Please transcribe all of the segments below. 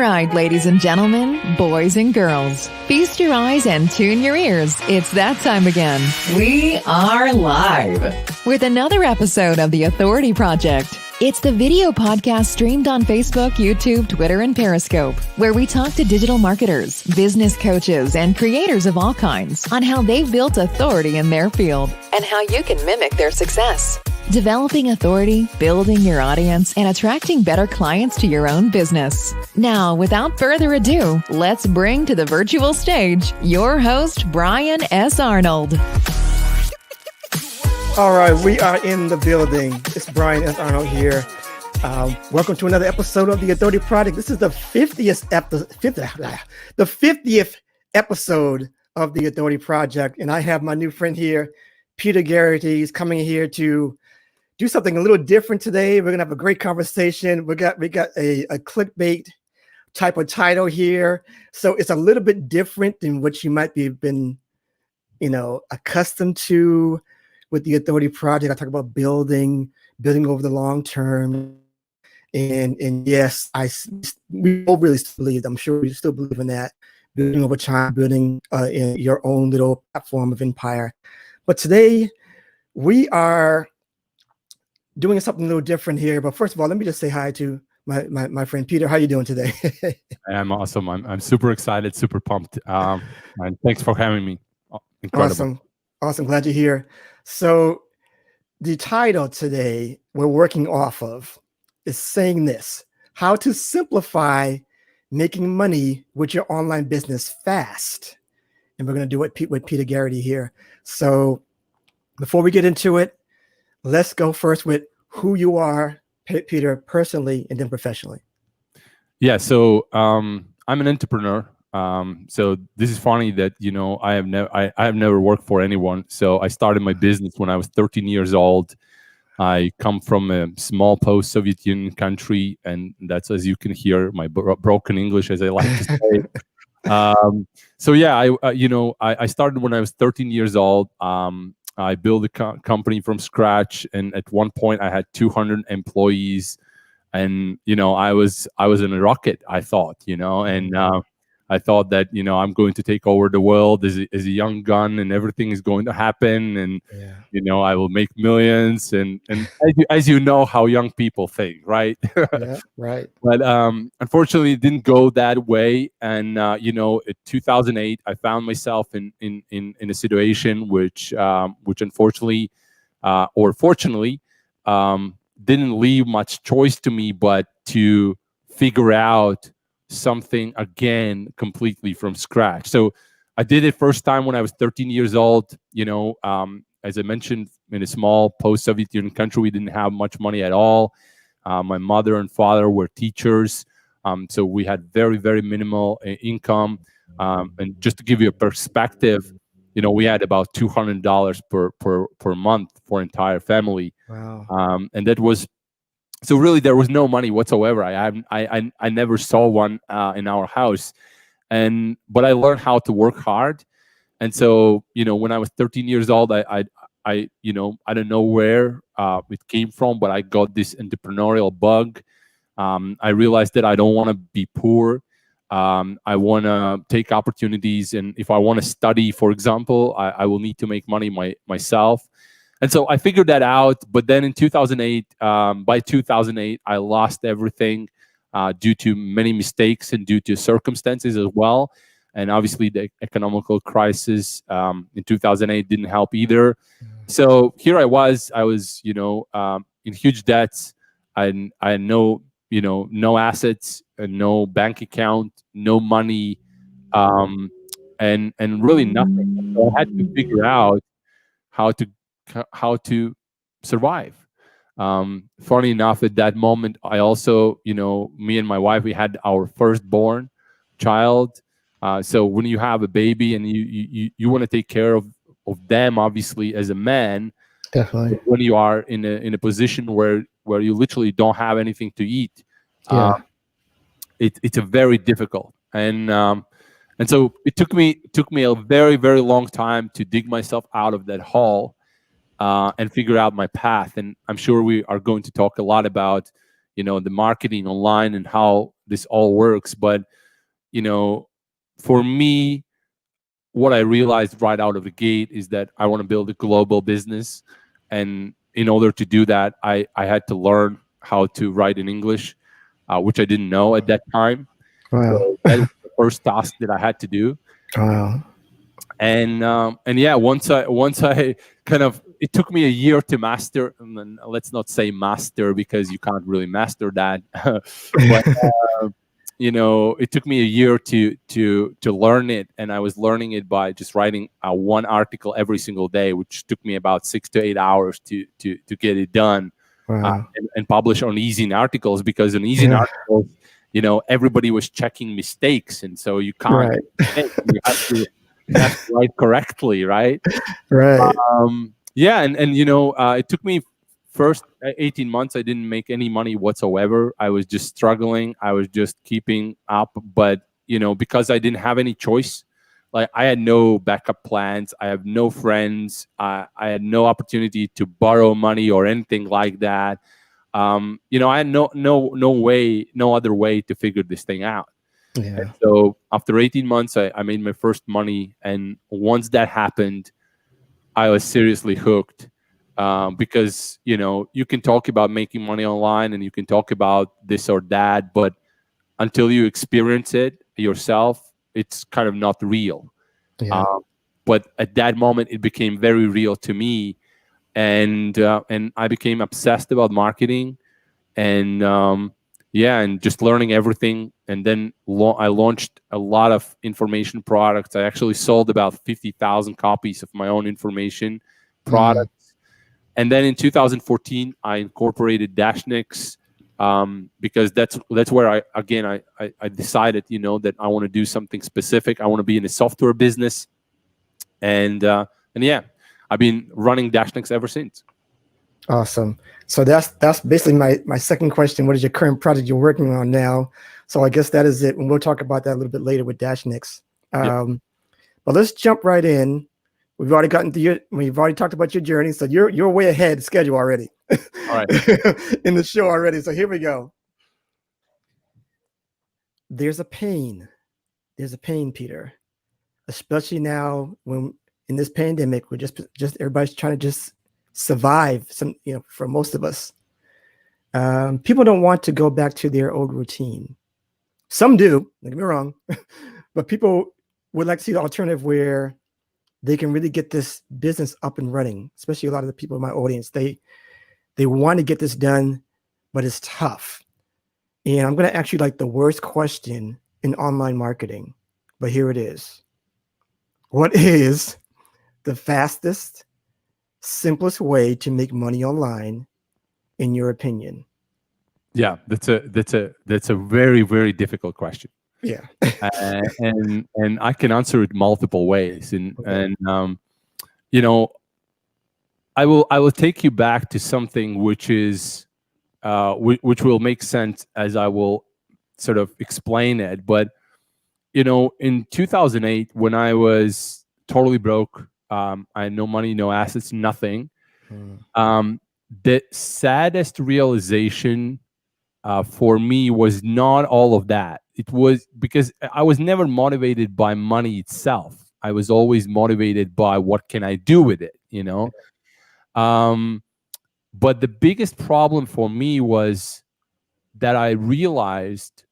right, ladies and gentlemen, boys and girls, feast your eyes and tune your ears. It's that time again. We are live with another episode of The Authority Project. It's the video podcast streamed on Facebook, YouTube, Twitter, and Periscope, where we talk to digital marketers, business coaches, and creators of all kinds on how they've built authority in their field and how you can mimic their success. Developing authority, building your audience, and attracting better clients to your own business. Now, without further ado, let's bring to the virtual stage your host, Brian S. Arnold. All right, we are in the building. It's Brian S. Arnold here. Welcome to another episode of The Authority Project. This is the 50th episode of The Authority Project, and I have my new friend here, Peter Garety. He's coming here to do something a little different today. We're gonna have a great conversation. We got a clickbait type of title here, so it's a little bit different than what you might be been, accustomed to with the Authority Project. I talk about building over the long term, and yes, we all really still believe. I'm sure we still believe in that, building over time, building in your own little platform of empire. But today we are doing something a little different here. But first of all, let me just say hi to my friend Peter. How are you doing today? I'm awesome. I'm super excited, super pumped. And thanks for having me. Incredible. Awesome. Glad you're here. So the title today we're working off of is saying this: how to simplify making money with your online business fast. And we're going to do it with Peter Garety here. So before we get into it, let's go first with who you are, Peter, personally and then professionally. Yeah. So I'm an entrepreneur. So this is funny that, I have never worked for anyone. So I started my business when I was 13 years old. I come from a small post-Soviet Union country, and that's, as you can hear, my broken English, as I like to say. So yeah, I started when I was 13 years old. I built a company from scratch, and at one point I had 200 employees, and I was in a rocket. I thought, and I thought that I'm going to take over the world as a young gun, and everything is going to happen, and I will make millions, and as you know how young people think, right? Yeah, right. But unfortunately, it didn't go that way, and in 2008, I found myself in a situation which unfortunately, or fortunately, didn't leave much choice to me but to figure out something again completely from scratch. So I did it first time when I was 13 years old. As I mentioned, in a small post-Soviet Union country, we didn't have much money at all. My mother and father were teachers, so we had very, very minimal income. And just to give you a perspective, we had about $200 per month for entire family. Wow. And that was, so really there was no money whatsoever. I never saw one in our house, but I learned how to work hard. And so when I was 13 years old, I don't know where it came from, but I got this entrepreneurial bug. I realized that I don't want to be poor. I want to take opportunities, and if I want to study, for example, I will need to make money myself. And so I figured that out. But then in 2008, by 2008, I lost everything due to many mistakes and due to circumstances as well. And obviously, the economical crisis in 2008 didn't help either. So here I was, in huge debts. I had no assets, and no bank account, no money, and really nothing. So I had to figure out how to survive. Funny enough, at that moment, I also, me and my wife, we had our firstborn child. So when you have a baby and you want to take care of them, obviously, as a man, definitely. When you are in a position where you literally don't have anything to eat, it's a very difficult. And so it took me a very, very long time to dig myself out of that hole and figure out my path. And I'm sure we are going to talk a lot about the marketing online and how this all works. But for me, what I realized right out of the gate is that I want to build a global business, and in order to do that, I had to learn how to write in English, which I didn't know at that time. Wow. So that was the first task that I had to do. Wow. And yeah, once I kind of, it took me a year to master, and then let's not say master because you can't really master that, but it took me a year to learn it, and I was learning it by just writing one article every single day, which took me about 6 to 8 hours to get it done. Wow. And publish on easy articles, because on easy articles, everybody was checking mistakes, and so you can't. Right. You have to write correctly, right? Right. Yeah, and it took me first 18 months. I didn't make any money whatsoever. I was just struggling. I was just keeping up, but because I didn't have any choice, like I had no backup plans. I have no friends. I had no opportunity to borrow money or anything like that. I had no other way to figure this thing out. Yeah. And so after 18 months, I made my first money. And once that happened, I was seriously hooked, because, you can talk about making money online and you can talk about this or that, but until you experience it yourself, it's kind of not real. Yeah. But at that moment, it became very real to me. And I became obsessed about marketing, and and just learning everything. And then I launched a lot of information products. I actually sold about 50,000 copies of my own information products. And then in 2014, I incorporated Dashnix, because that's where I decided, that I want to do something specific. I want to be in the software business, and yeah, I've been running Dashnix ever since. Awesome. So that's basically my second question. What is your current project you're working on now? So I guess that is it, and we'll talk about that a little bit later with Dashnix. But let's jump right in. We've already talked about your journey, so you're way ahead schedule already. All right. In the show already. So here we go. There's a pain, Peter, especially now when in this pandemic, we're just everybody's trying to just survive. For most of us, people don't want to go back to their old routine. Some do, don't get me wrong, but people would like to see the alternative where they can really get this business up and running. Especially a lot of the people in my audience, they want to get this done, but it's tough. And I'm going to ask you like the worst question in online marketing, but here it is. What is the fastest, simplest way to make money online, in your opinion? Yeah, that's a very, very difficult question. Yeah. And I can answer it multiple ways. And I will take you back to something which is which will make sense as I will sort of explain it. But in 2008, when I was totally broke, I had no money, no assets, nothing. The saddest realization for me was not all of that. It was because I was never motivated by money itself. I was always motivated by what can I do with it, But the biggest problem for me was that I realized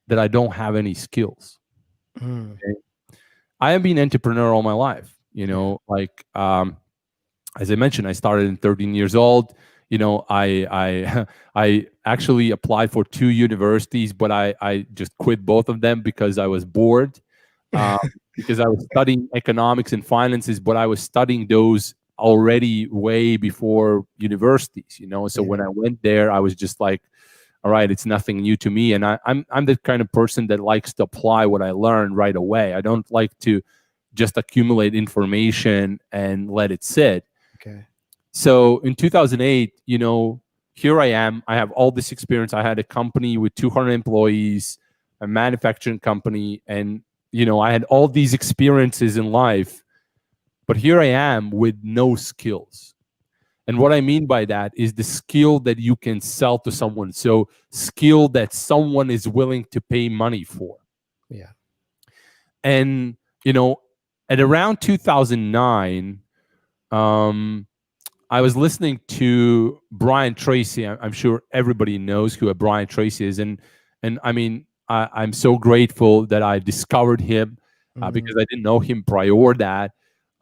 that I don't have any skills. Okay? I have been an entrepreneur all my life, as I mentioned, I started in 13 years old. I actually applied for 2 universities, but I just quit both of them because I was bored. Because I was studying economics and finances, but I was studying those already way before universities. So when I went there, I was just like, all right, it's nothing new to me. And I'm the kind of person that likes to apply what I learned right away. I don't like to just accumulate information and let it sit. Okay. So in 2008, here I am. I have all this experience. I had a company with 200 employees, a manufacturing company, and I had all these experiences in life. But here I am with no skills. And what I mean by that is the skill that you can sell to someone. So skill that someone is willing to pay money for. Yeah. And, you know, at around 2009, I was listening to Brian Tracy. I'm sure everybody knows who Brian Tracy is. And I mean, I'm so grateful that I discovered him because I didn't know him prior that.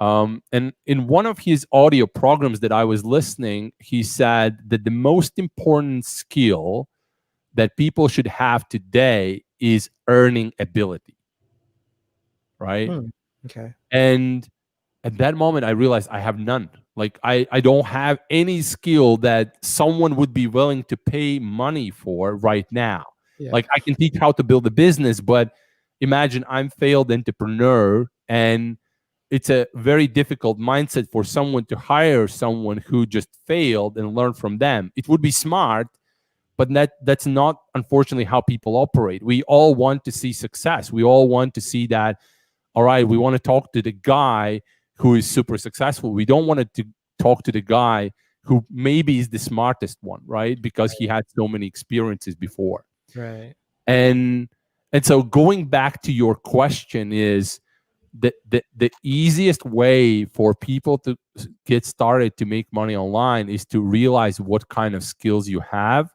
And in one of his audio programs that I was listening, he said that the most important skill that people should have today is earning ability, right? Okay. And at that moment, I realized I have none. Like I don't have any skill that someone would be willing to pay money for right now. Yeah. Like I can teach how to build a business, but imagine I'm failed entrepreneur, and it's a very difficult mindset for someone to hire someone who just failed and learn from them. It would be smart, but that's not, unfortunately, how people operate. We all want to see success. We all want to see that, all right, we want to talk to the guy who is super successful. We don't want to talk to the guy who maybe is the smartest one, right? Because he had so many experiences before. Right. And so going back to your question is the easiest way for people to get started to make money online is to realize what kind of skills you have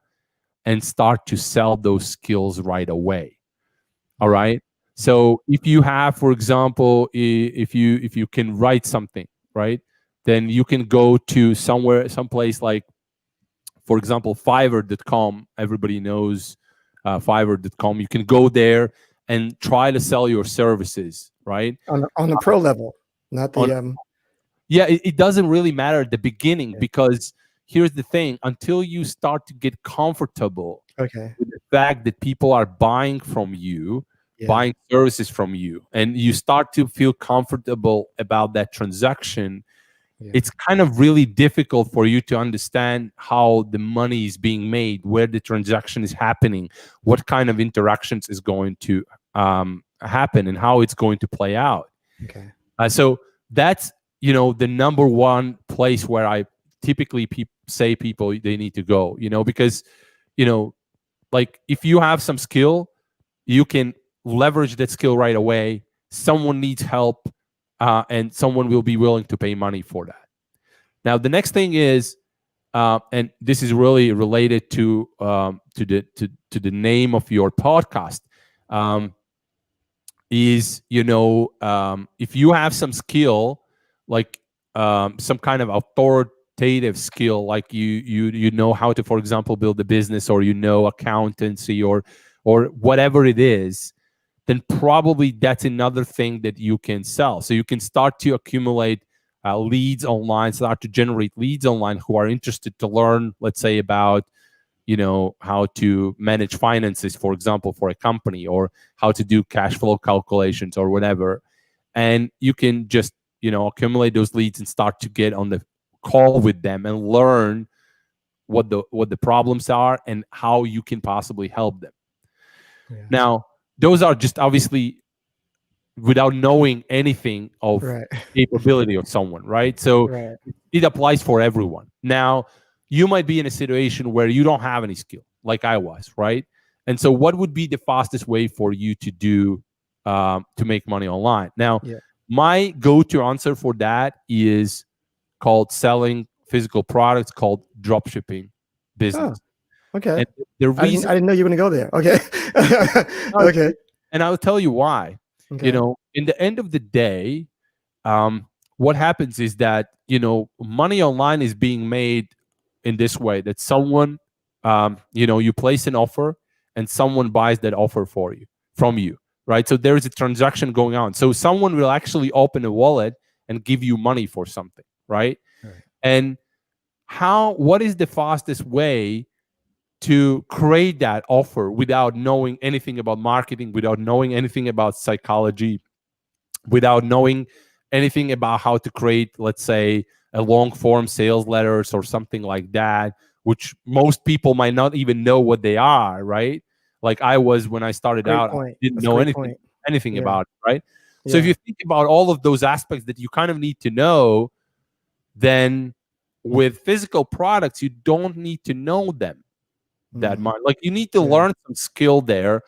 and start to sell those skills right away. All right. So if you have, for example, if you can write something, right, then you can go to someplace like, for example, Fiverr.com. Everybody knows Fiverr.com. You can go there and try to sell your services, right? On the pro level, not the Yeah, it doesn't really matter at the beginning because here's the thing: until you start to get comfortable with the fact that people are buying from you, buying services from you, and you start to feel comfortable about that transaction, it's kind of really difficult for you to understand how the money is being made, where the transaction is happening, what kind of interactions is going to happen, and how it's going to play out. So that's, the number one place where I typically say people they need to go, because, like if you have some skill, you can leverage that skill right away. Someone needs help, and someone will be willing to pay money for that. Now, the next thing is, and this is really related to the name of your podcast, is if you have some skill, like some kind of authoritative skill, like you know how to, for example, build a business, or accountancy, or whatever it is, then probably that's another thing that you can sell. So you can start to accumulate leads online, start to generate leads online who are interested to learn, let's say, about how to manage finances, for example, for a company, or how to do cash flow calculations or whatever. And you can just accumulate those leads and start to get on the call with them and learn what the problems are and how you can possibly help them. Now, those are just obviously without knowing anything of capability of someone, right? So it applies for everyone. Now, you might be in a situation where you don't have any skill, like I was, right? And so what would be the fastest way for you to do to make money online? Now, my go-to answer for that is called selling physical products, called dropshipping business. Okay. And the reason I didn't know you were going to go there. Okay. Okay. And I'll tell you why. Okay. In the end of the day, what happens is that, money online is being made in this way, that someone, you place an offer and someone buys that offer from you, right? So there is a transaction going on. So someone will actually open a wallet and give you money for something, right? And what is the fastest way to create that offer without knowing anything about marketing, without knowing anything about psychology, without knowing anything about how to create, let's say, a long form sales letters or something like that, which most people might not even know what they are, right? Like I was when I started out, I didn't know anything about it, right? So if you think about all of those aspects that you kind of need to know, then with physical products, you don't need to know them that much. Like, you need to learn some skill there,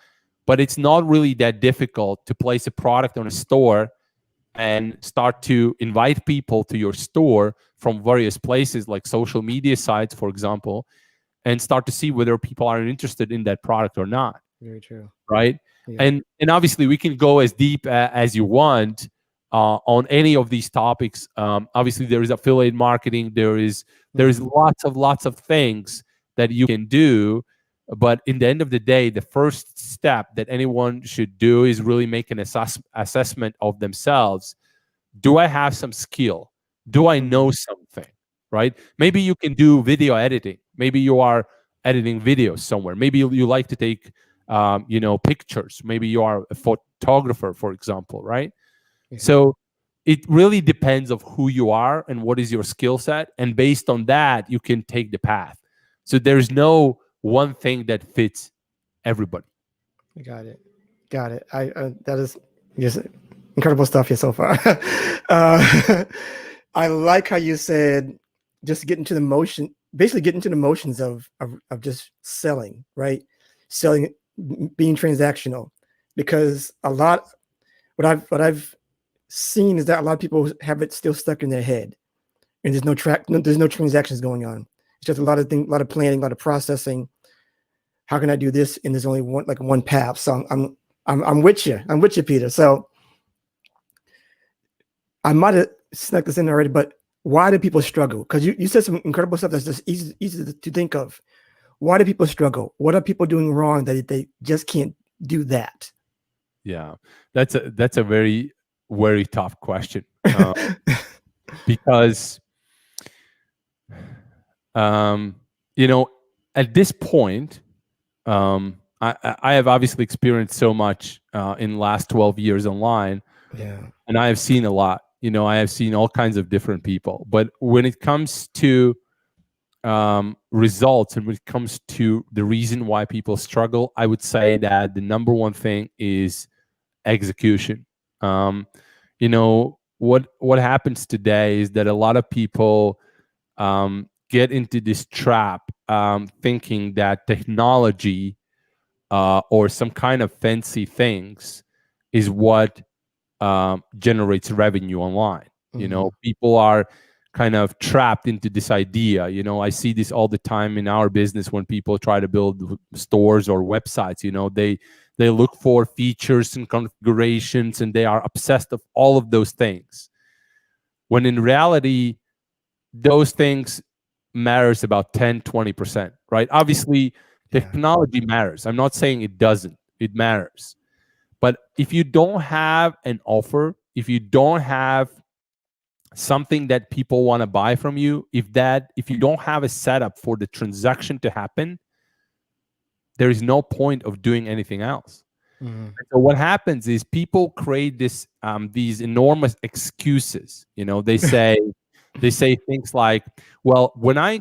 but it's not really that difficult to place a product on a store and start to invite people to your store from various places like social media sites, for example, and start to see whether people are interested in that product or not. Very true. Right. Yeah. And obviously we can go as deep as you want on any of these topics. Obviously there is affiliate marketing, there is lots of things that you can do, but in the end of the day, the first step that anyone should do is really make an assessment of themselves. Do I have some skill? Do I know something? Right? Maybe you can do video editing. Maybe you are editing videos somewhere. Maybe you like to take pictures. Maybe you are a photographer, for example, right? Yeah. So it really depends of who you are and what is your skill set, and based on that you can take the path. So there's no one thing that fits everybody. Got it. I that is just incredible stuff here so far. I like how you said just get into the motion, basically get into the motions of just selling, right? Selling, being transactional, because what I've seen is that a lot of people have it still stuck in their head, and there's no transactions going on. It's just a lot of planning, a lot of processing. How can I do this? And there's only one path. So I'm with you. I'm with you, Peter. So I might have snuck this in already, but why do people struggle? Because you said some incredible stuff that's just easy to think of. Why do people struggle? What are people doing wrong that they just can't do that? Yeah, that's a very, very tough question, because at this point, I have obviously experienced so much in the last 12 years online. Yeah. And I have seen a lot. I have seen all kinds of different people. But when it comes to results, and when it comes to the reason why people struggle, I would say that the number one thing is execution. What happens today is that a lot of people get into this trap, thinking that technology or some kind of fancy things is what generates revenue online. People are kind of trapped into this idea. I see this all the time in our business when people try to build stores or websites. They look for features and configurations, and they are obsessed of all of those things, when in reality those things matters about 10-20%, right? Obviously technology matters. I'm not saying it doesn't. It matters. But if you don't have an offer, if you don't have something that people want to buy from you, if you don't have a setup for the transaction to happen, there is no point of doing anything else. So what happens is people create these enormous excuses. They say things like, well, when I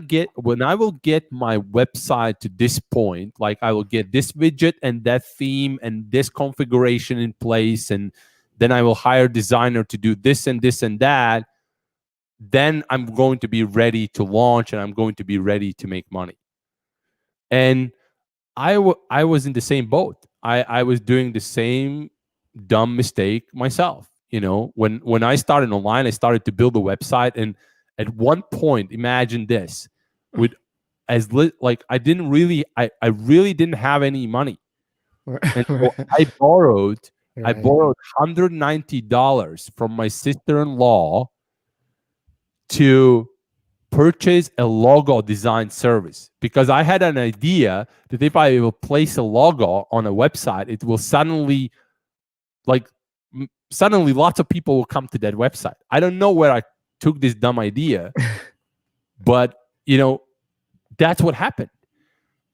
will get my website to this point, like I will get this widget and that theme and this configuration in place, and then I will hire a designer to do this and this and that, then I'm going to be ready to launch and I'm going to be ready to make money. And I was in the same boat. I was doing the same dumb mistake myself. When I started online, I started to build a website, and at one point, imagine this, I really didn't have any money, and so I borrowed $190 from my sister-in-law to purchase a logo design service, because I had an idea that if I will place a logo on a website, it will suddenly lots of people will come to that website. I don't know where I took this dumb idea, but that's what happened.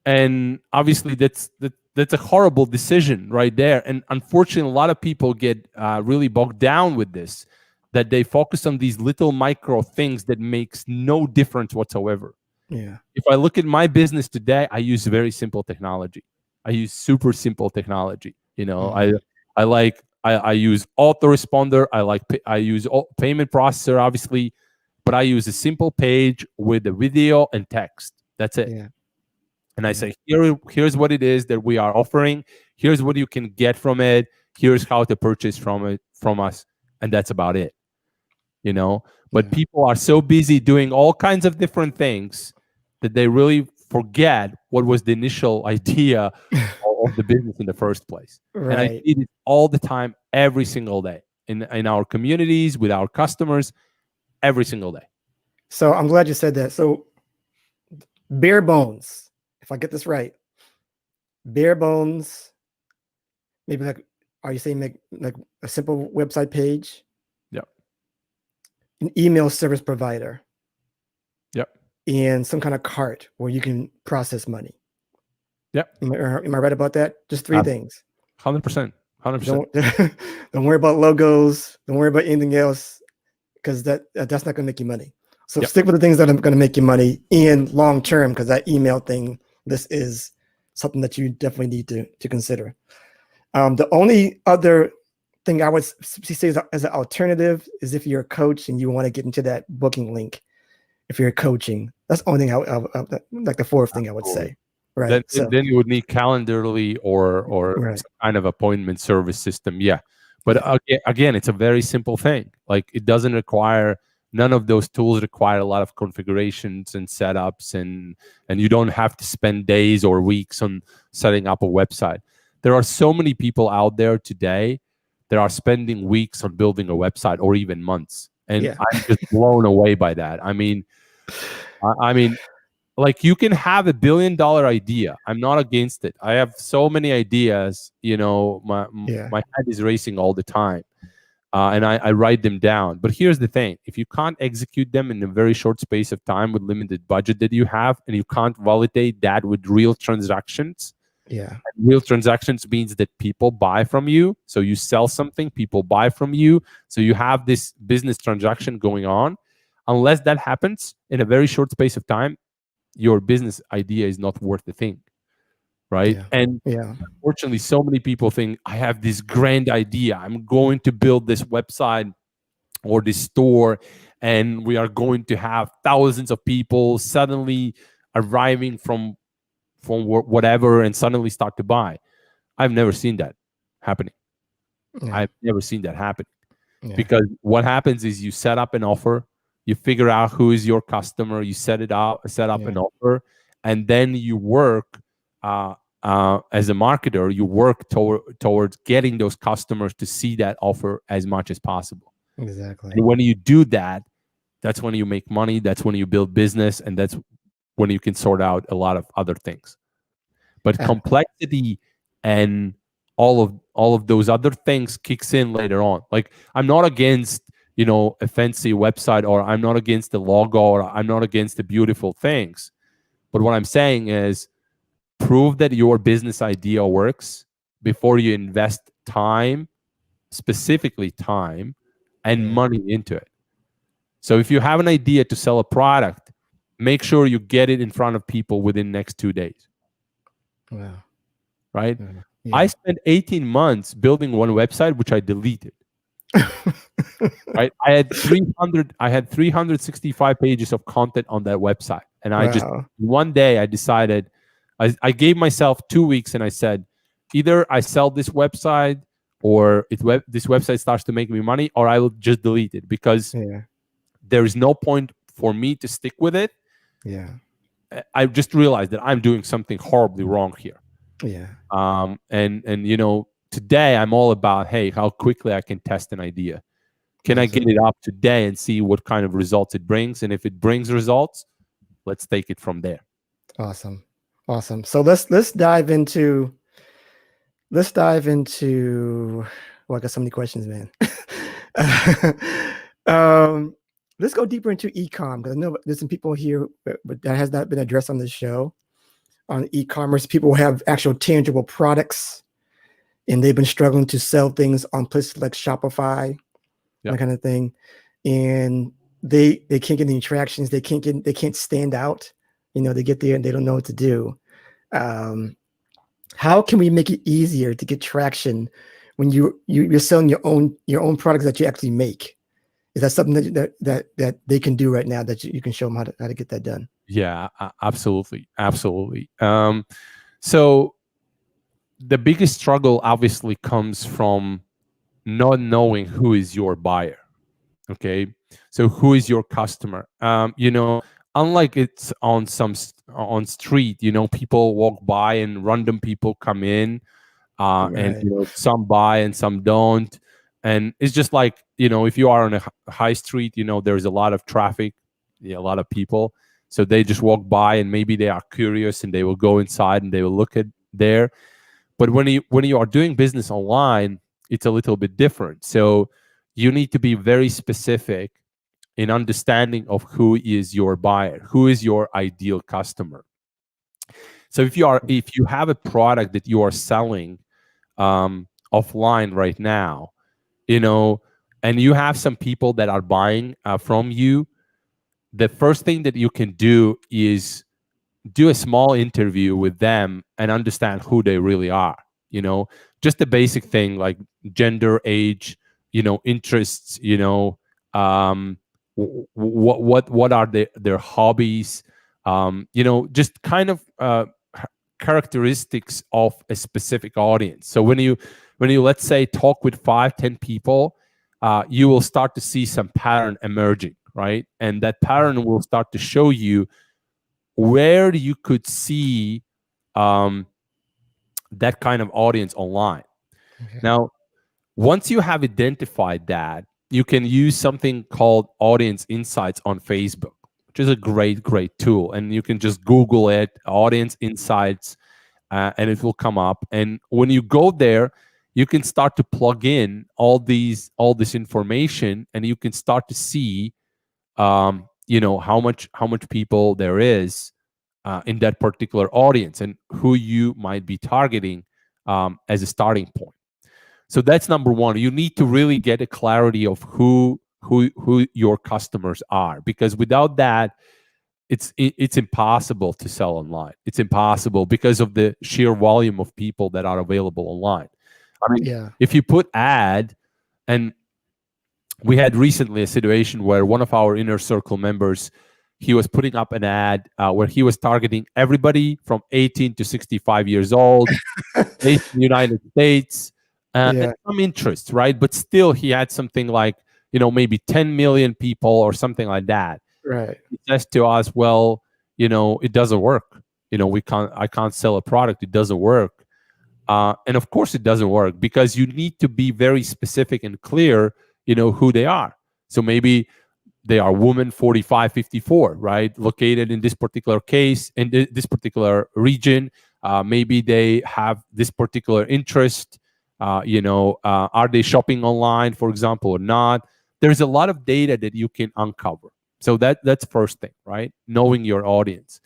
And obviously that's a horrible decision right there. And unfortunately, a lot of people get really bogged down with this, that they focus on these little micro things that makes no difference whatsoever. Yeah. If I look at my business today, I use very simple technology. I use super simple technology. I use autoresponder. I use payment processor, obviously, but I use a simple page with a video and text. That's it. Yeah. And I say, here's what it is that we are offering. Here's what you can get from it. Here's how to purchase from us. And that's about it. But people are so busy doing all kinds of different things that they really forget what was the initial idea of the business in the first place. Right. And I see it all the time, every single day in our communities, with our customers, every single day. So I'm glad you said that. So bare bones, if I get this right, bare bones, maybe like, are you saying like a simple website page? Yep. An email service provider. Yep. And some kind of cart where you can process money. Yep. Am I right about that? Just three things. 100%. 100%. Don't worry about logos. Don't worry about anything else, because that's not going to make you money. So stick with the things that are going to make you money in long term, because that email thing, this is something that you definitely need to consider. The only other thing I would say as an alternative is if you're a coach and you want to get into that booking link. If you're coaching, that's the only thing like the fourth thing I would say. Right. Then you would need Calendarly or some kind of appointment service system. Yeah. But again, it's a very simple thing. Like, it doesn't require, none of those tools require a lot of configurations and setups, and you don't have to spend days or weeks on setting up a website. There are so many people out there today that are spending weeks on building a website, or even months. And I'm just blown away by that. I mean, like, you can have $1 billion idea. I'm not against it. I have so many ideas, my head is racing all the time. And I write them down. But here's the thing. If you can't execute them in a very short space of time with limited budget that you have, and you can't validate that with real transactions, real transactions means that people buy from you. So you sell something, people buy from you. So you have this business transaction going on. Unless that happens in a very short space of time, your business idea is not worth the thing, right? And unfortunately, so many people think, I have this grand idea. I'm going to build this website or this store, and we are going to have thousands of people suddenly arriving from whatever and suddenly start to buy. I've never seen that happening. I've never seen that happen. Because what happens is you set up an offer, you figure out who is your customer, you set up an offer, and then you work as a marketer, you work towards getting those customers to see that offer as much as possible. Exactly. And when you do that, that's when you make money, that's when you build business, and that's when you can sort out a lot of other things. But complexity and all of those other things kicks in later on. Like, I'm not against a fancy website, or I'm not against the logo, or I'm not against the beautiful things. But what I'm saying is, prove that your business idea works before you invest time, specifically time and money into it. So if you have an idea to sell a product, make sure you get it in front of people within the next 2 days. Wow. Right? Yeah. I spent 18 months building one website, which I deleted. Right? I had 365 pages of content on that website. And I just, one day I decided, I gave myself 2 weeks, and I said, either I sell this website, or this website starts to make me money, or I will just delete it, because there is no point for me to stick with it. I just realized that I'm doing something horribly wrong here. And today I'm all about, hey, how quickly I can test an idea. Can I get it up today and see what kind of results it brings? And if it brings results, let's take it from there. Awesome. So let's dive into. Well, I got so many questions, man. Let's go deeper into e-com, because I know there's some people here but that has not been addressed on this show. On e-commerce, people have actual tangible products, and they've been struggling to sell things on places like Shopify, that kind of thing, and they can't get any tractions. They can't stand out. They get there and they don't know what to do. How can we make it easier to get traction when you're selling your own products that you actually make? Is that something that they can do right now that you can show them how to get that done? Yeah, absolutely, absolutely. So the biggest struggle obviously comes from not knowing who is your buyer. Okay, so who is your customer? Unlike it's on on street, people walk by and random people come in, and Right. some buy and some don't, and it's just like, if you are on a high street, there's a lot of traffic, yeah, a lot of people, so they just walk by and maybe they are curious and they will go inside and they will look at there. But when you are doing business online, it's a little bit different. So you need to be very specific in understanding of who is your buyer, who is your ideal customer. So if you have a product that you are selling offline right now, and you have some people that are buying from you, the first thing that you can do is do a small interview with them and understand who they really are. Just the basic thing like gender, age, interests, what are their hobbies, just kind of characteristics of a specific audience. So when you let's say talk with 5-10 people, you will start to see some pattern emerging, right? And that pattern will start to show you where you could see that kind of audience online. Okay. Now, once you have identified that, you can use something called Audience Insights on Facebook, which is a great, great tool. And you can just Google it, Audience Insights, and it will come up. And when you go there, you can start to plug in all this information, and you can start to see, how much people there is in that particular audience and who you might be targeting as a starting point. So that's number one. You need to really get a clarity of who your customers are, because without that, it's impossible to sell online. It's impossible because of the sheer volume of people that are available online. I mean, Yeah. if you put ad, and we had recently a situation where one of our inner circle members, he was putting up an ad where he was targeting everybody from 18 to 65 years old, based in the United States, Yeah. and some interest, right? But still, he had something like, maybe 10 million people or something like that. Right. He says to us, well, it doesn't work. I can't sell a product. It doesn't work. And of course it doesn't work, because you need to be very specific and clear, who they are. So maybe they are woman 45, 54, right? Located in this particular case, in this particular region. Maybe they have this particular interest. Are they shopping online, for example, or not? There's a lot of data that you can uncover. So that's first thing, right? Knowing your audience.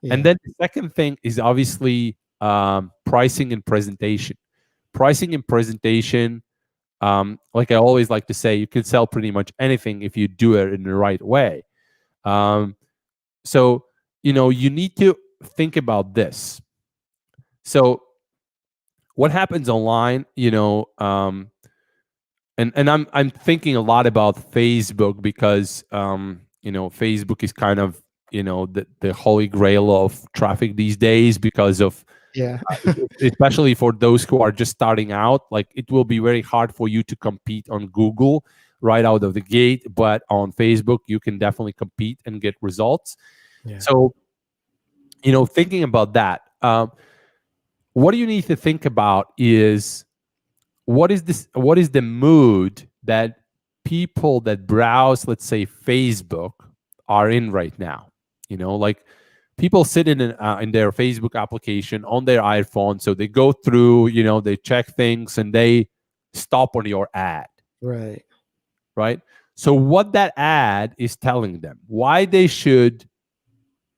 Yeah. And then the second thing is obviously pricing and presentation. Pricing and presentation, like I always like to say, you can sell pretty much anything if you do it in the right way. So, you need to think about this. So what happens online, and I'm thinking a lot about Facebook, because Facebook is kind of the holy grail of traffic these days, because of Yeah. especially for those who are just starting out. Like, it will be very hard for you to compete on Google right out of the gate, but on Facebook you can definitely compete and get results. Yeah. So thinking about that, what you need to think about is, what is the mood that people that browse, let's say, Facebook are in right now. Like, people sit in their Facebook application on their iPhone, so they go through, they check things, and they stop on your ad, Right. right? So what that ad is telling them, why they should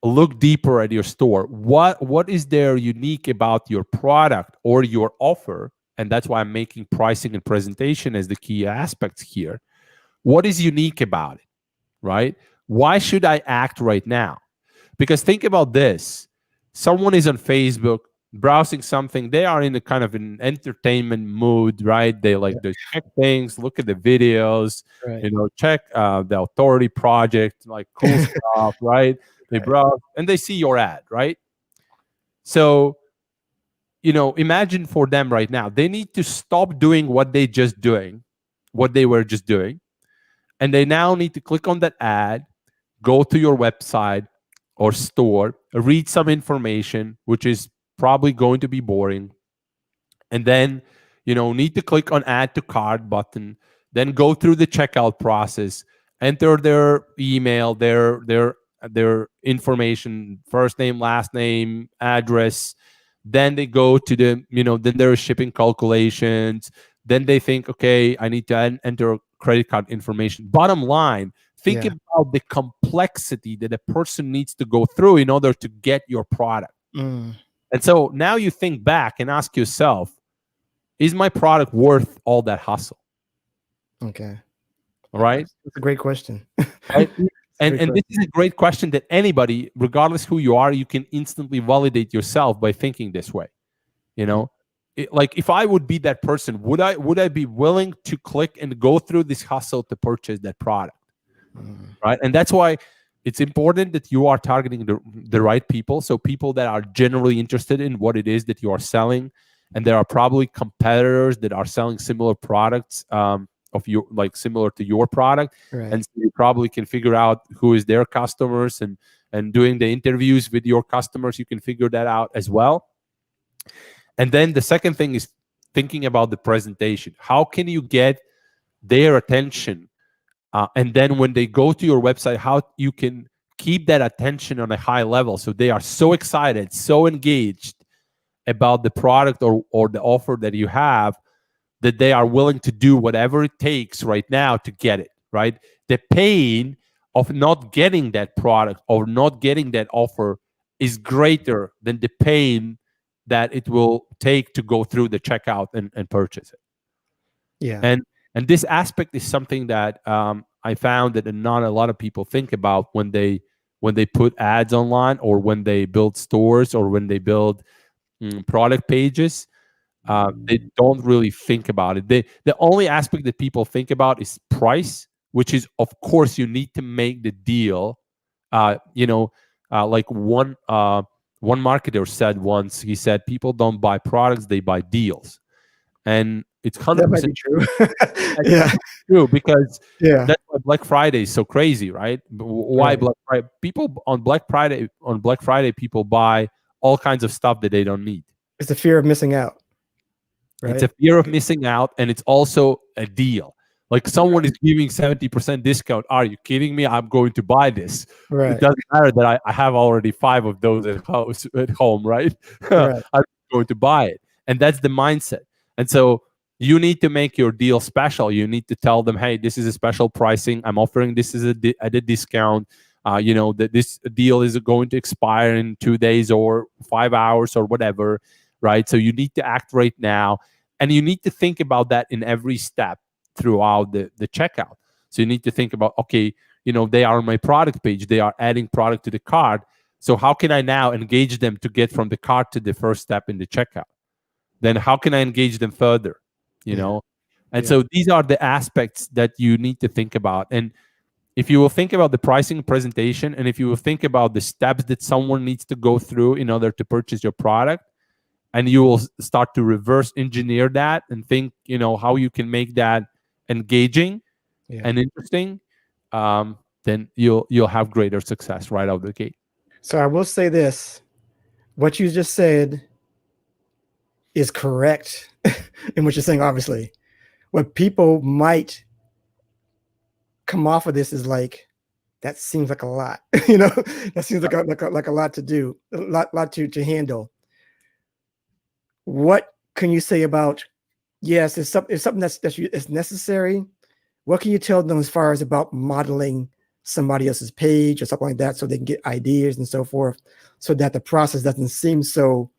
look deeper at your store, what is there unique about your product or your offer. And that's why I'm making pricing and presentation as the key aspects here. What is unique about it, right? Why should I act right now? Because think about this. Someone is on Facebook browsing something, they are in a kind of an entertainment mood, right? They like to check things, look at the videos, Right. check the authority project, like cool stuff, right? They Right. browse and they see your ad, right? So, imagine for them right now, they need to stop doing what they were just doing, and they now need to click on that ad, go to your website or store, read some information, which is probably going to be boring, and then need to click on add to cart button, then go through the checkout process, enter their email, their information, first name, last name, address. Then they go to then there are shipping calculations. Then they think, okay, I need to enter credit card information. Bottom line, think Yeah. about the complexity that a person needs to go through in order to get your product. Mm. And so now you think back and ask yourself, is my product worth all that hustle? Okay. All right. That's a great question. Right? And Great this is a great question that anybody, regardless who you are, you can instantly validate yourself by thinking this way. Like if I would be that person, would I be willing to click and go through this hustle to purchase that product? Right. And that's why it's important that you are targeting the right people. So people that are generally interested in what it is that you are selling. And there are probably competitors that are selling similar products similar to your product. Right. And so you probably can figure out who is their customers, and doing the interviews with your customers, you can figure that out as well. And then the second thing is thinking about the presentation. How can you get their attention? And then when they go to your website, how you can keep that attention on a high level so they are so excited, so engaged about the product or the offer that you have, that they are willing to do whatever it takes right now to get it, right? The pain of not getting that product or not getting that offer is greater than the pain that it will take to go through the checkout and purchase it. Yeah. And this aspect is something that I found that not a lot of people think about when they put ads online, or when they build stores, or when they build product pages. They don't really think about it. The only aspect that people think about is price, which is, of course, you need to make the deal. Like one marketer said once, he said, people don't buy products, they buy deals. And it's 100% That might be true. Yeah. true, because Yeah. that's why Black Friday is so crazy, right? Why Right. Black Friday? People on Black Friday, people buy all kinds of stuff that they don't need. It's the fear of missing out. Right. It's a fear of missing out, and it's also a deal. Like someone is giving 70% discount. Are you kidding me? I'm going to buy this. Right. It doesn't matter that I have already 5 of those at home, right? Right. I'm going to buy it. And that's the mindset. And so you need to make your deal special. You need to tell them, hey, this is a special pricing. I'm offering this as at a discount. That this deal is going to expire in 2 days or 5 hours or whatever, right? So you need to act right now. And you need to think about that in every step throughout the checkout. So you need to think about, okay, they are on my product page. They are adding product to the cart. So how can I now engage them to get from the cart to the first step in the checkout? Then how can I engage them further? And so these are the aspects that you need to think about. And if you will think about the pricing presentation, and if you will think about the steps that someone needs to go through in order to purchase your product, and you will start to reverse engineer that and think, how you can make that engaging and interesting, then you'll have greater success right out of the gate. So I will say this: what you just said is correct in what you're saying. Obviously, what people might come off of this is like, that seems like a lot. That seems like a lot to do, a lot to handle. What can you say about? Yes, it's something that's necessary. What can you tell them as far as about modeling somebody else's page or something like that, so they can get ideas and so forth, so that the process doesn't seem so,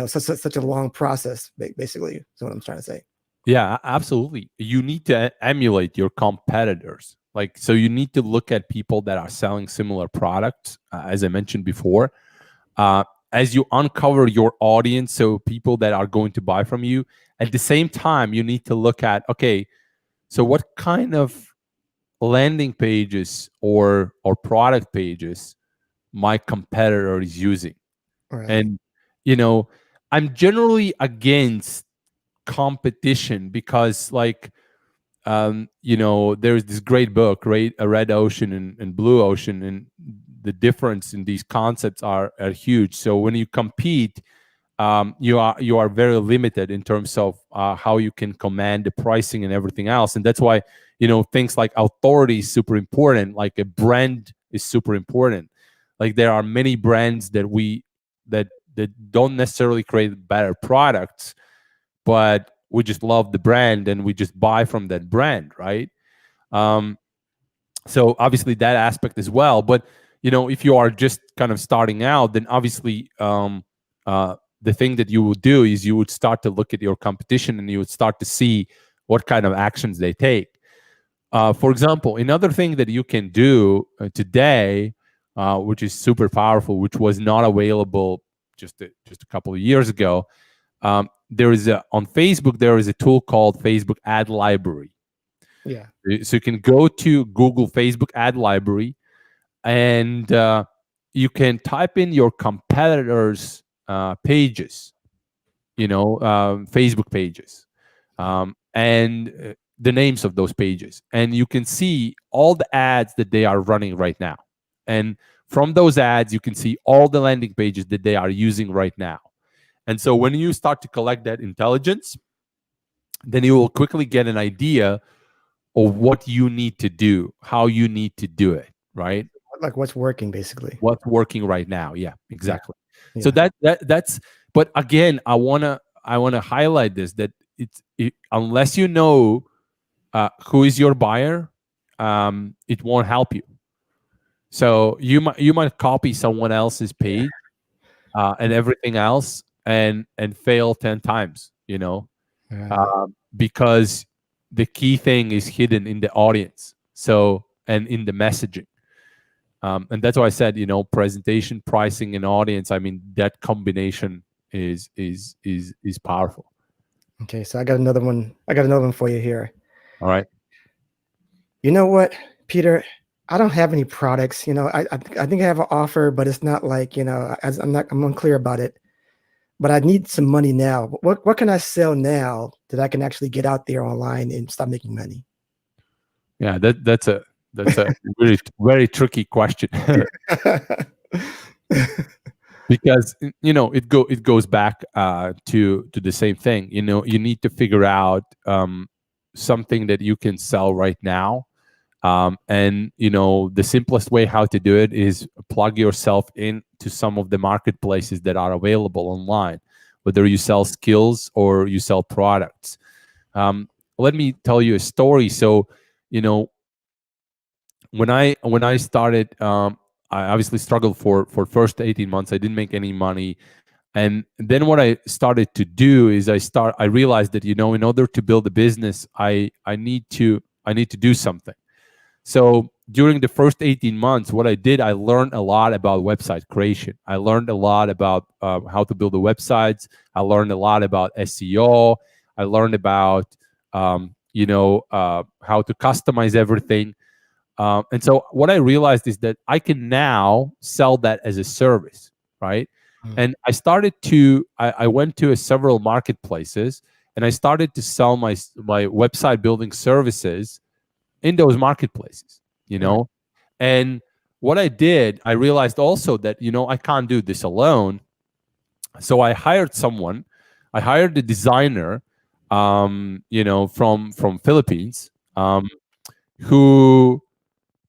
such a long process. Basically, is what I'm trying to say. Yeah, absolutely. You need to emulate your competitors. So you need to look at people that are selling similar products, as I mentioned before. as you uncover your audience, so people that are going to buy from you, at the same time, you need to look at, okay, so what kind of landing pages or product pages my competitor is using. Right. And, you know, I'm generally against competition because, like, there's this great book, right? A Red Ocean and Blue Ocean, and the difference in these concepts are huge. So when you compete, you are very limited in terms of how you can command the pricing and everything else. And that's why things like authority is super important. Like a brand is super important. Like there are many brands that don't necessarily create better products, but we just love the brand and we just buy from that brand, right? Um, so obviously that aspect as well. But if you are just kind of starting out, then obviously the thing that you would do is you would start to look at your competition and you would start to see what kind of actions they take. For example, another thing that you can do today, which is super powerful, which was not available just a couple of years ago, on Facebook there is a tool called Facebook Ad Library. Yeah. So you can go to Google Facebook Ad Library, and you can type in your competitors' pages, Facebook pages, and the names of those pages, and you can see all the ads that they are running right now. And from those ads, you can see all the landing pages that they are using right now. And so when you start to collect that intelligence, then you will quickly get an idea of what you need to do, how you need to do it, right? Like what's working, basically. What's working right now. Yeah, exactly. Yeah. So that's but again, I wanna highlight this, that unless you know who is your buyer, it won't help you. So you might copy someone else's page and everything else and fail 10 times, because the key thing is hidden in the audience, so, and in the messaging. And that's why I said, presentation, pricing, and audience. I mean, that combination is powerful. Okay, so I got another one. I got another one for you here. All right. You know what, Peter? I don't have any products. I think I have an offer, but it's not like, I'm unclear about it. But I need some money now. What can I sell now that I can actually get out there online and start making money? Yeah, that's a really very tricky question. Because it goes back to the same thing. You need to figure out something that you can sell right now. And the simplest way how to do it is plug yourself into some of the marketplaces that are available online, whether you sell skills or you sell products. Let me tell you a story. So when I started, I obviously struggled for first 18 months. I didn't make any money. And then what I started to do is I realized that, in order to build a business, I need to do something. So during the first 18 months, what I did, I learned a lot about website creation. I learned a lot about how to build the websites. I learned a lot about SEO. I learned about how to customize everything. And so what I realized is that I can now sell that as a service, right? And I went to several marketplaces, and I started to sell my website building services in those marketplaces, Right. And what I did, I realized also that, I can't do this alone. So I hired someone. I hired a designer, from Philippines, who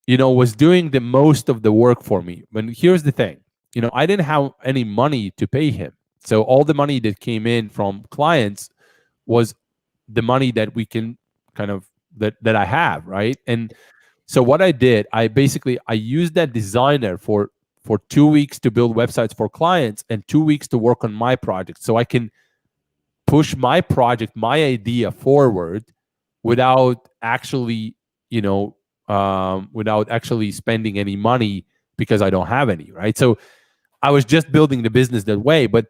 was doing the most of the work for me. But here's the thing, I didn't have any money to pay him. So all the money that came in from clients was the money that we can kind of that I have, right? And so what I did, I used that designer for 2 weeks to build websites for clients and 2 weeks to work on my project, so I can push my project, my idea forward without actually, without actually spending any money, because I don't have any, right? So I was just building the business that way. But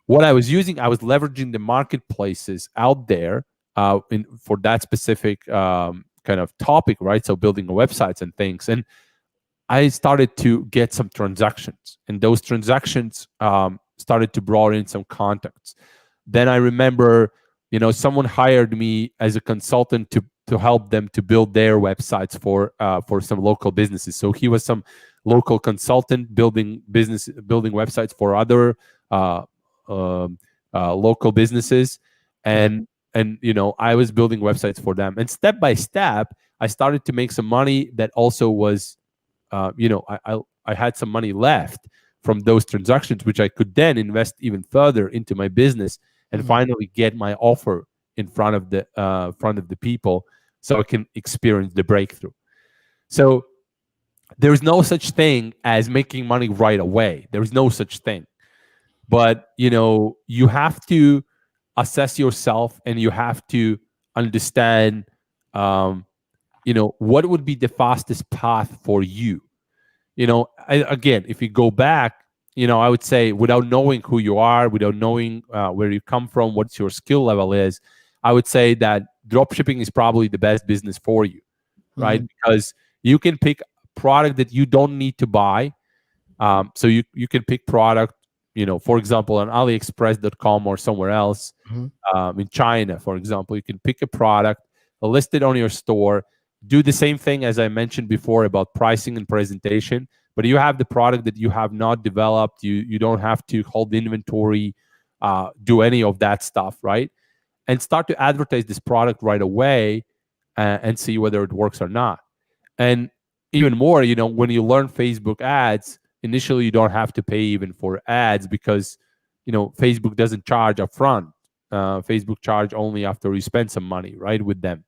what I was using, I was leveraging the marketplaces out there for that specific kind of topic, right? So building websites and things. And I started to get some transactions, and those transactions started to bring in some contacts. Then I remember, someone hired me as a consultant to help them to build their websites for some local businesses. So he was some local consultant building websites for other local businesses, and I was building websites for them. And step by step, I started to make some money that also was, I had some money left from those transactions, which I could then invest even further into my business and finally get my offer in front of the people, so I can experience the breakthrough. So there's no such thing as making money right away. There's no such thing. But, you have to assess yourself, and you have to understand, what would be the fastest path for you. Again, if you go back, I would say, without knowing who you are, without knowing where you come from, what your skill level is, I would say that dropshipping is probably the best business for you, right? Because you can pick product that you don't need to buy. So you can pick product, for example, on AliExpress.com or somewhere else, in China, for example. You can pick a product, list it on your store, do the same thing as I mentioned before about pricing and presentation, but you have the product that you have not developed. You don't have to hold inventory, do any of that stuff, right? And start to advertise this product right away, and see whether it works or not. And even more, when you learn Facebook ads, initially you don't have to pay even for ads, because Facebook doesn't charge upfront. Facebook charge only after you spend some money, right, with them.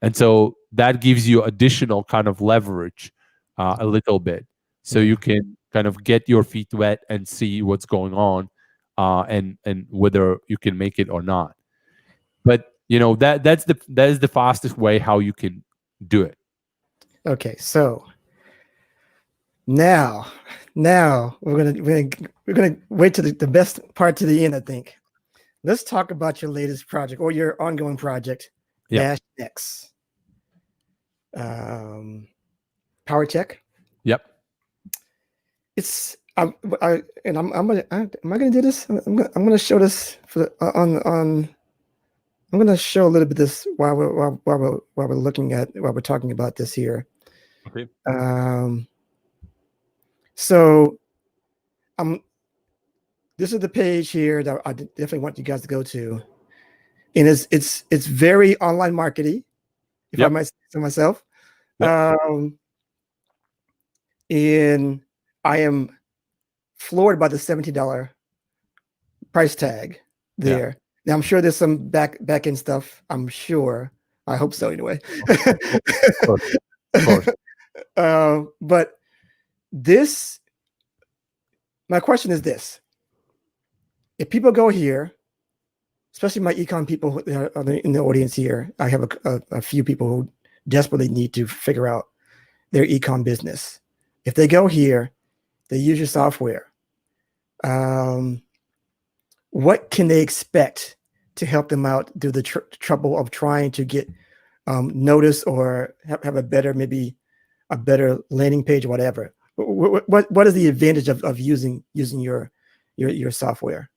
And so that gives you additional kind of leverage, a little bit, so you can kind of get your feet wet and see what's going on, and whether you can make it or not. But that is the fastest way how you can do it. Okay, so now we're gonna wait to the best part to the end. I think. Let's talk about your latest project, or your ongoing project, Dash X. Power Tech. Yep. It's am I gonna do this? I'm gonna show this on. I'm gonna show a little bit of this while we're talking about this here. Okay. So this is the page here that I definitely want you guys to go to, and it's very online marketing, if I might say so myself. And I am floored by the $17 price tag there. Yeah. Now I'm sure there's some back end stuff. I'm sure. I hope so anyway. Of course. But my question is this: if people go here, especially my econ people in the audience here, I have a few people who desperately need to figure out their econ business. If they go here, they use your software. What can they expect to help them out through the trouble of trying to get notice, or have a better landing page or whatever? What is the advantage of using your software?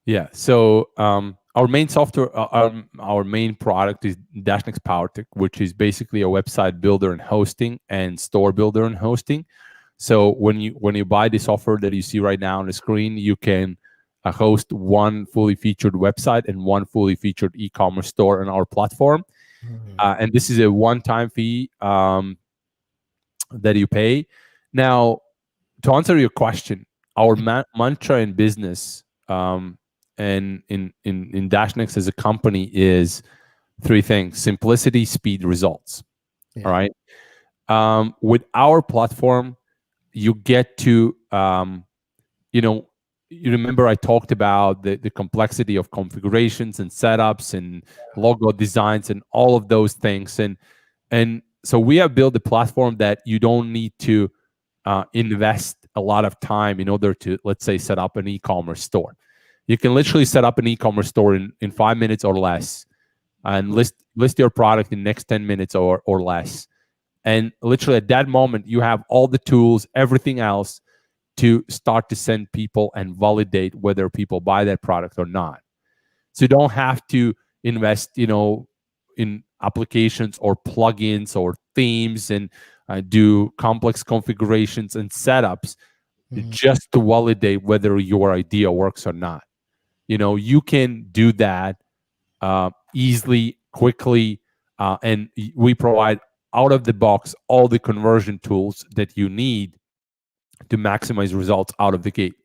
Yeah. So our main software, our main product is Dashnex PowerTech, which is basically a website builder and hosting, and store builder and hosting. So when you buy this offer that you see right now on the screen, you can host one fully featured website and one fully featured e-commerce store on our platform. And this is a one-time fee that you pay. Now, to answer your question, our mantra in business, and in Dashnex as a company, is three things: simplicity, speed, results. Yeah. All right. With our platform, you get to, you remember I talked about the complexity of configurations and setups and logo designs and all of those things. And so we have built a platform that you don't need to invest a lot of time in order to, let's say, set up an e-commerce store. You can literally set up an e-commerce store in 5 minutes or less, and list your product in the next 10 minutes or less. And literally at that moment, you have all the tools, everything else to start to send people and validate whether people buy that product or not. So you don't have to invest, in applications or plugins or themes and do complex configurations and setups just to validate whether your idea works or not. You can do that easily, quickly, and we provide out of the box all the conversion tools that you need to maximize results out of the gate.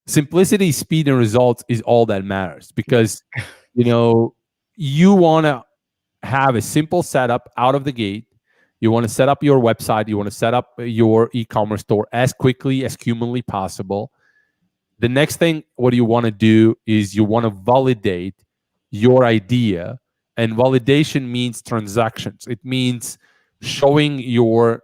Simplicity, speed, and results is all that matters, because you want to have a simple setup out of the gate. You want to set up your website, you want to set up your e-commerce store as quickly as humanly possible. The next thing, what you want to do is you want to validate your idea. And validation means transactions. It means showing your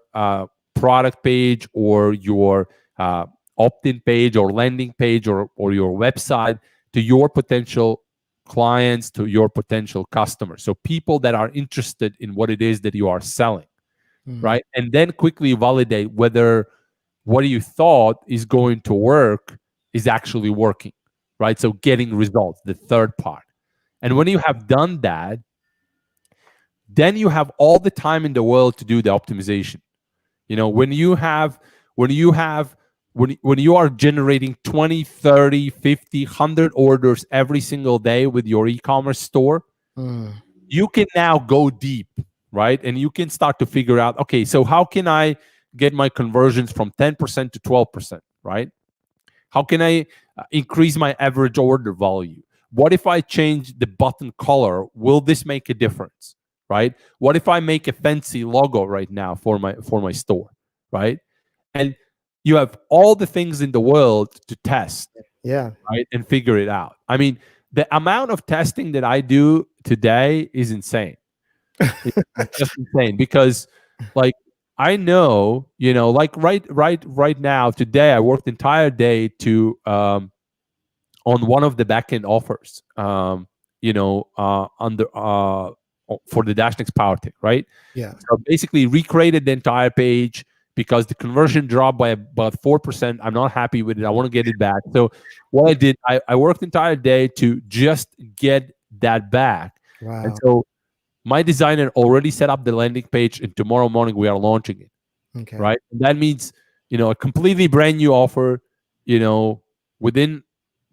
product page or your opt-in page or landing page or your website to your potential clients, to your potential customers. So people that are interested in what it is that you are selling, right? And then quickly validate whether what you thought is going to work is actually working, right? So getting results, the third part. And when you have done that, then you have all the time in the world to do the optimization. When you are generating 20, 30, 50, 100 orders every single day with your e-commerce store, you can now go deep, right? And you can start to figure out, okay, so how can I get my conversions from 10% to 12%, right? How can I increase my average order value? What if I change the button color? Will this make a difference, right? What if I make a fancy logo right now for my store, right? And you have all the things in the world to test, right, and figure it out. I mean, the amount of testing that I do today is insane. It's just insane, because, like, I know, like right now, today, I worked the entire day to on one of the backend offers, for the Dashnext PowerTech, right? Yeah. So basically recreated the entire page because the conversion dropped by about 4%. I'm not happy with it. I want to get it back. So what I did, I worked the entire day to just get that back. Wow. And so my designer already set up the landing page, and tomorrow morning we are launching it. Okay. Right? And that means, a completely brand new offer, within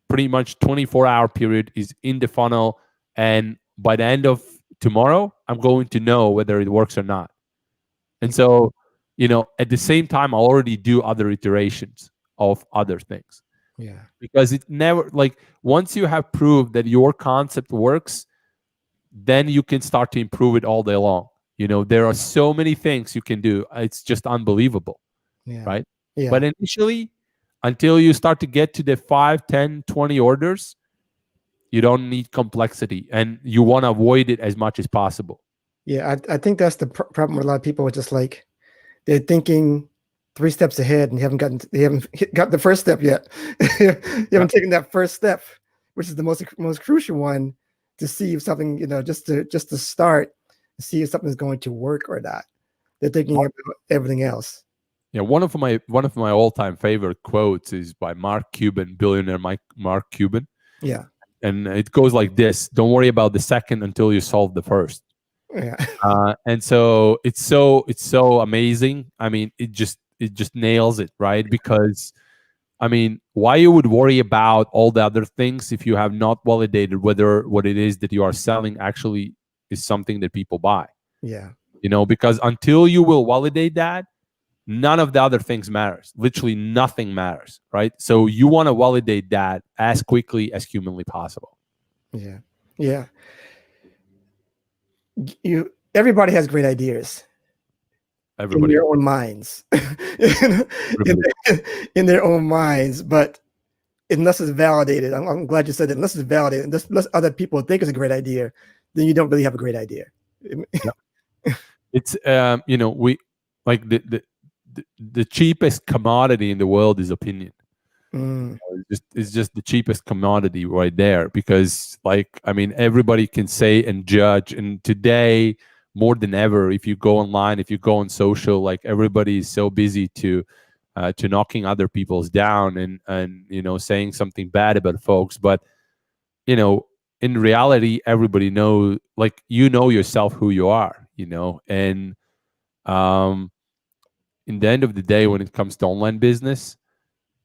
pretty much 24-hour period is in the funnel. And by the end of tomorrow, I'm going to know whether it works or not. And so, at the same time, I'll already do other iterations of other things. Yeah. Because it never, like, once you have proved that your concept works, then you can start to improve it all day long. There are so many things you can do. It's just unbelievable. Yeah. Right? Yeah. But initially, until you start to get to the 5, 10, 20 orders, you don't need complexity, and you want to avoid it as much as possible. Yeah, I think that's the problem with a lot of people. It's just like they're thinking 3 steps ahead and they haven't got the first step yet. You haven't taken that first step, which is the most crucial one, to see if something, just to start, see if something is going to work or not. They're thinking about everything else. Yeah, one of my all-time favorite quotes is by Mark Cuban, billionaire Mark Cuban. Yeah. And it goes like this: don't worry about the second until you solve the first. Yeah. And so it's so amazing. I mean, it just nails it, right? Because, I mean, why you would worry about all the other things if you have not validated whether what it is that you are selling actually is something that people buy? Yeah. Because until you will validate that, none of the other things matters. Literally nothing matters, right? So you want to validate that as quickly as humanly possible. Yeah. Yeah. Everybody has great ideas. Everybody. In their own minds. in their own minds, but unless it's validated, I'm glad you said that. Unless it's validated, unless other people think it's a great idea, then you don't really have a great idea. Yeah. It's we like the cheapest commodity in the world is opinion. Mm, It's just the cheapest commodity right there, because like, I mean, everybody can say and judge, and today more than ever, if you go online, if you go on social, like everybody is so busy to knocking other people's down, and saying something bad about folks. But in reality, everybody knows, like, yourself, who you are, and um in the end of the day, when it comes to online business,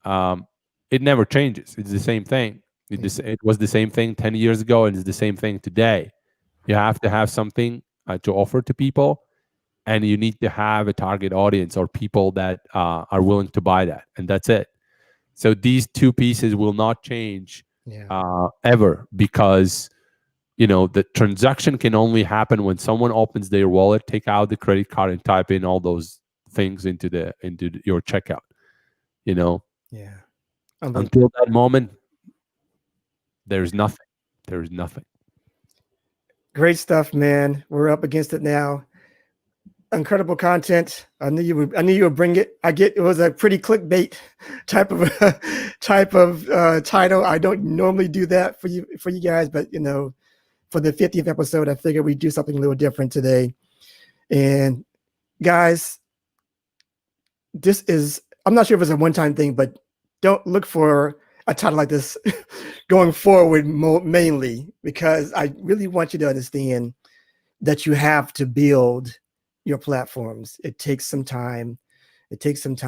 um, it never changes. It's the same thing. yeah, It was the same thing 10 years ago, and it's the same thing today. You have to have something to offer to people, and you need to have a target audience, or people that are willing to buy that, and that's it. So these two pieces will not change yeah, ever, because the transaction can only happen when someone opens their wallet, take out the credit card, and type in all those things into your checkout. You know, yeah. Unbelievable. until that moment, there's nothing. There's nothing. Great stuff, man. We're up against it now. Incredible content. I knew you would. I knew you would bring it. It was a pretty clickbait type of title. I don't normally do that for you guys, but for the 50th episode, I figured we'd do something a little different today. And guys, this is. I'm not sure if it's a one-time thing, but don't look for a title like this going forward mainly, because I really want you to understand that you have to build your platforms. It takes some time. Even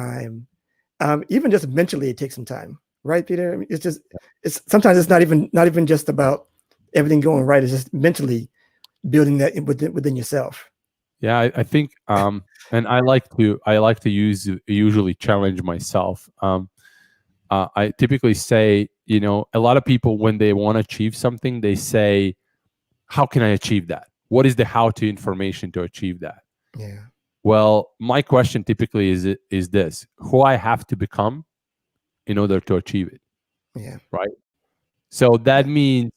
just mentally, it takes some time, right, Peter? I mean, it's sometimes it's not even just about everything going right. It's just mentally building that within yourself. Yeah, I think, and I like to usually challenge myself. I typically say, a lot of people, when they want to achieve something, they say, "How can I achieve that? What is the how-to information to achieve that?" Yeah, Well, my question typically is this: who I have to become in order to achieve it, yeah, right? So that means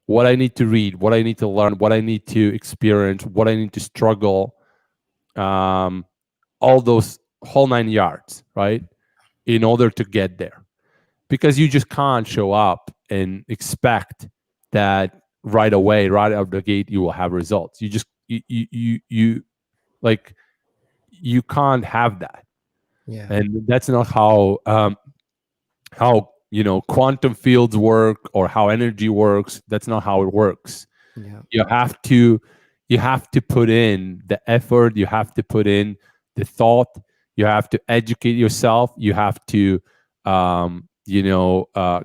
what I need to read, what I need to learn, what I need to experience, what I need to struggle, um, all those whole 9 yards, right? In order to get there, because you just can't show up and expect that right away, right out of the gate, you will have results. You just you like you can't have that, yeah, and that's not how quantum fields work, or how energy works. That's not how it works. yeah, You have to put in the effort, you have to put in the thought, you have to educate yourself, you have to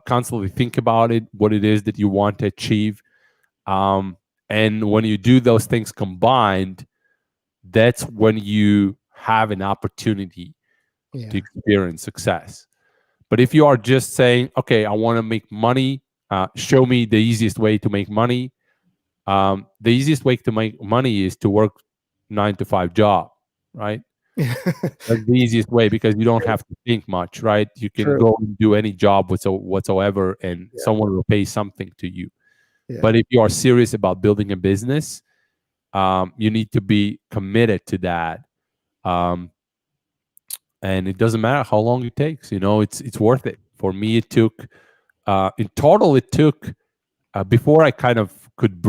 constantly think about it, what it is that you want to achieve. And when you do those things combined, that's when you have an opportunity to yeah, experience success. But if you are just saying, okay, I want to make money, show me the easiest way to make money. The easiest way to make money is to work 9 to 5 job, right? yeah. That's the easiest way, because you don't have to think much, right? You can True. go and do any job whatsoever, and Yeah, someone will pay something to you. yeah, But if you are serious about building a business, you need to be committed to that. Um, and it doesn't matter how long it takes. It's worth it. For me, it took in total, it took before I kind of could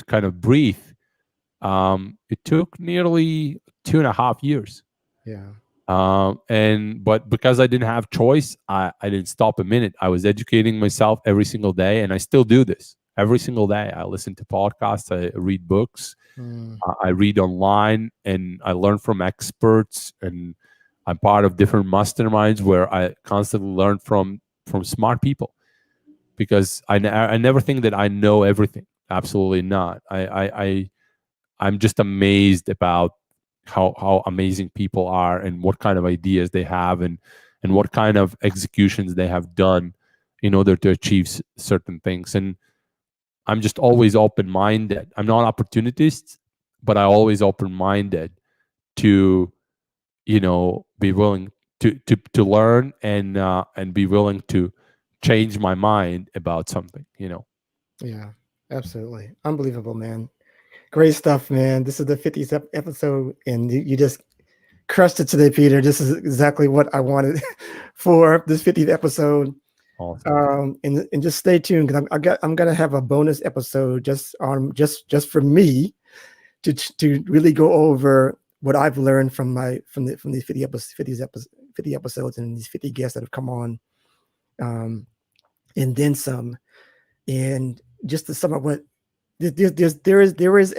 kind of breathe. It took nearly 2.5 years. yeah, But because I didn't have choice, I didn't stop a minute. I was educating myself every single day, and I still do this every single day. I listen to podcasts, I read books, mm, I read online, and I learn from experts. And I'm part of different masterminds where I constantly learn from smart people, because I never think that I know everything. Absolutely not. I'm just amazed about how amazing people are, and what kind of ideas they have, and what kind of executions they have done in order to achieve certain things. And I'm just always open minded. I'm not opportunist, but I always open minded to be willing to learn, and be willing to change my mind about something. yeah. Absolutely. Unbelievable, man. Great stuff, man. This is the 50th episode, and you just crushed it today, Peter. This is exactly what I wanted for this 50th episode. Awesome. And just stay tuned because I'm gonna have a bonus episode just for me to really go over what I've learned from these 50 episodes and these 50 guests that have come on, and then some. And just to sum up what there is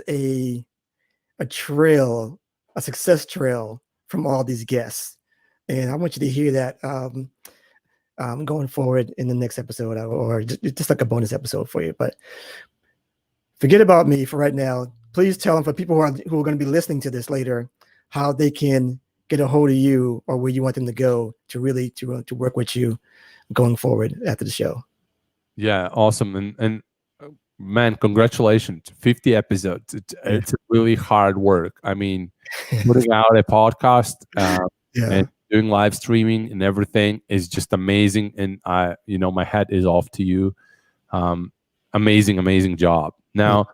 a trail, a success trail from all these guests, and I want you to hear that going forward in the next episode, or just like a bonus episode for you. But forget about me for right now. Please tell them, for people who are going to be listening to this later, how they can get a hold of you or where you want them to go to really to work with you going forward after the show. Yeah, awesome. And man, congratulations. 50 episodes. It's really hard work. I mean, putting out a podcast and doing live streaming and everything is just amazing. And my hat is off to you. Amazing job. Now,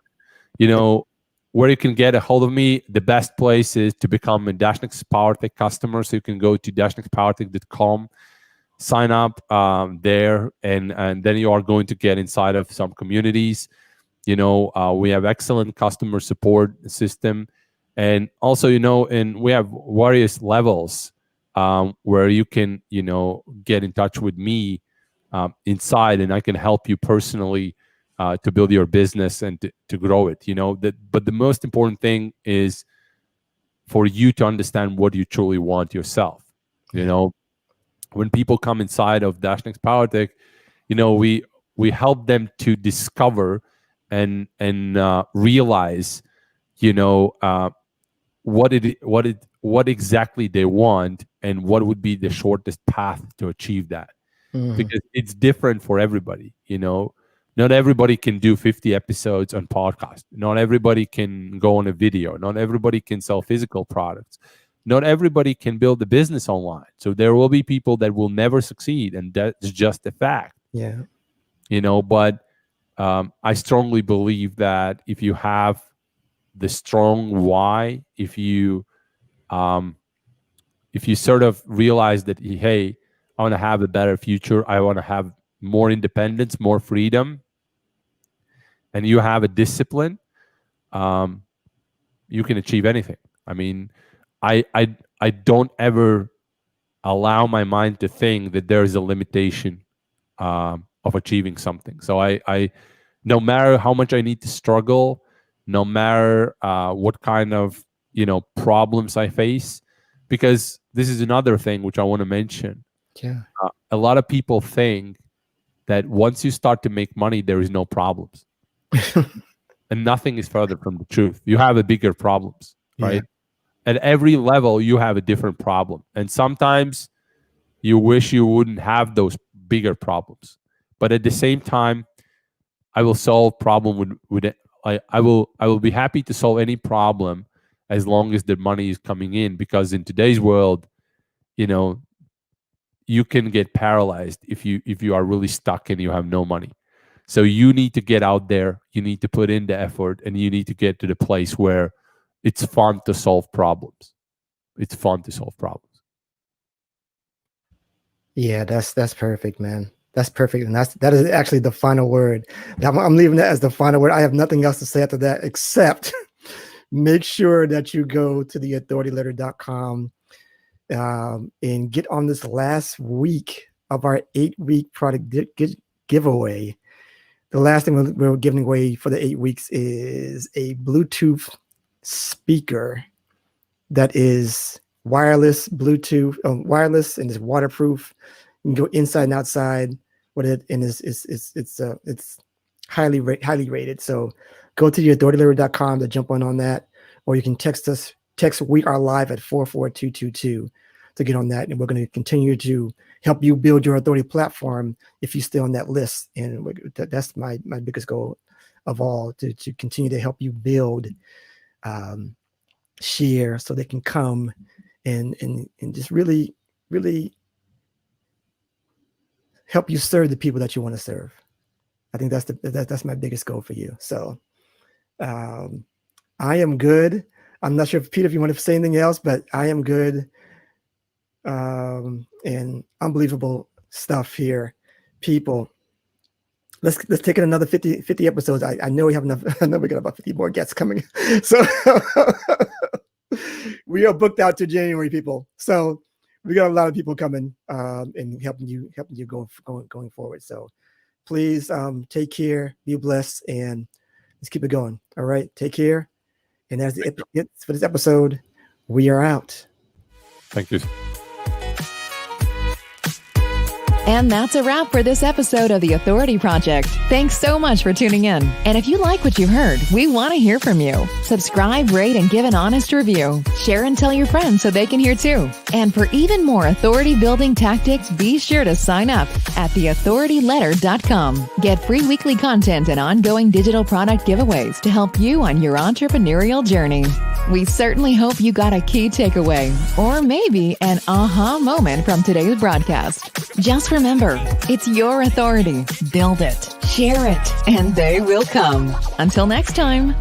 where you can get a hold of me, the best place is to become a Dashnix PowerTech customer. So you can go to dashnixpowertech.com, sign up there, and then you are going to get inside of some communities. We have excellent customer support system, and also and we have various levels where you can get in touch with me inside, and I can help you personally to build your business and to grow it. But the most important thing is for you to understand what you truly want yourself. When people come inside of Dashnix PowerTech, we help them to discover and realize, what exactly they want and what would be the shortest path to achieve that. Because it's different for everybody. Not everybody can do 50 episodes on podcast. Not everybody can go on a video. Not everybody can sell physical products. Not everybody can build a business online. So there will be people that will never succeed, and that's just a fact. Yeah. But I strongly believe that if you have the strong why, if you sort of realize that, hey, I want to have a better future, I want to have more independence, more freedom, and you have a discipline, you can achieve anything. I mean, I don't ever allow my mind to think that there is a limitation of achieving something. So I no matter how much I need to struggle, no matter what kind of problems I face, because this is another thing which I want to mention. Yeah. A lot of people think that once you start to make money, there is no problems. And nothing is further from the truth. You have a bigger problems, right? At every level, you have a different problem. And sometimes you wish you wouldn't have those bigger problems. But at the same time, I will solve problem with it. I will be happy to solve any problem as long as the money is coming in, because in today's world, you can get paralyzed if you are really stuck and you have no money. So you need to get out there, you need to put in the effort, and you need to get to the place where it's fun to solve problems. It's fun to solve problems. Yeah, that's perfect, man. That's perfect. And that is actually the final word. I'm leaving that as the final word. I have nothing else to say after that, except make sure that you go to theauthorityletter.com and get on this last week of our 8-week product giveaway. The last thing we're giving away for the 8 weeks is a Bluetooth speaker that is wireless, Bluetooth, wireless, and it's waterproof. You can go inside and outside with it, and it's highly rated. So go to theauthorityletter.com to jump on that, or you can text "We Are Live" at 44222 to get on that, and we're going to continue to help you build your authority platform if you stay on that list. And that's my biggest goal of all, to continue to help you build, share, so they can come and just really help you serve the people that you want to serve. I think that's my biggest goal for you. So I am good. I'm not sure if Peter, if you want to say anything else, but I am good. And unbelievable stuff here, people. Let's take it another 50 episodes. I know we have enough. I know we got about 50 more guests coming. So we are booked out to January, people. So we got a lot of people coming and helping you going forward. So please take care, be blessed, and let's keep it going. All right, take care. And that's it for this episode. We are out. Thank you. And that's a wrap for this episode of The Authority Project. Thanks so much for tuning in. And if you like what you heard, we want to hear from you. Subscribe, rate, and give an honest review. Share and tell your friends so they can hear too. And for even more authority-building tactics, be sure to sign up at theauthorityletter.com. Get free weekly content and ongoing digital product giveaways to help you on your entrepreneurial journey. We certainly hope you got a key takeaway, or maybe an aha moment from today's broadcast. Just remember, it's your authority. Build it, share it, and they will come. Until next time.